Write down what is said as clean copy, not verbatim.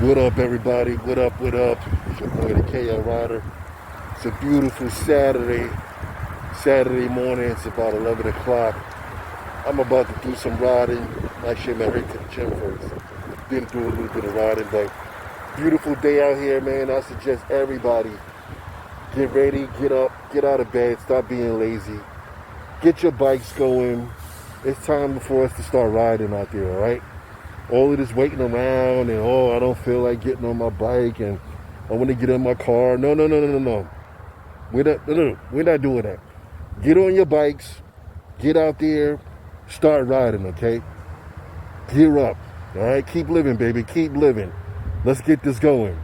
What up, everybody? What up, what up? It's your boy, the KL Rider. It's a beautiful Saturday morning. It's about 11 o'clock. I'm about to do some riding. Actually, I'm headed to the gym first. Didn't do a little bit of riding, but beautiful day out here, man. I suggest everybody get ready, get up, get out of bed, stop being lazy. Get your bikes going. It's time for us to start riding out there, all right? All of this waiting around and, I don't feel like getting on my bike and I want to get in my car. No. We're not doing that. Get on your bikes, get out there, start riding, okay? Gear up, all right? Keep living, baby, keep living. Let's get this going.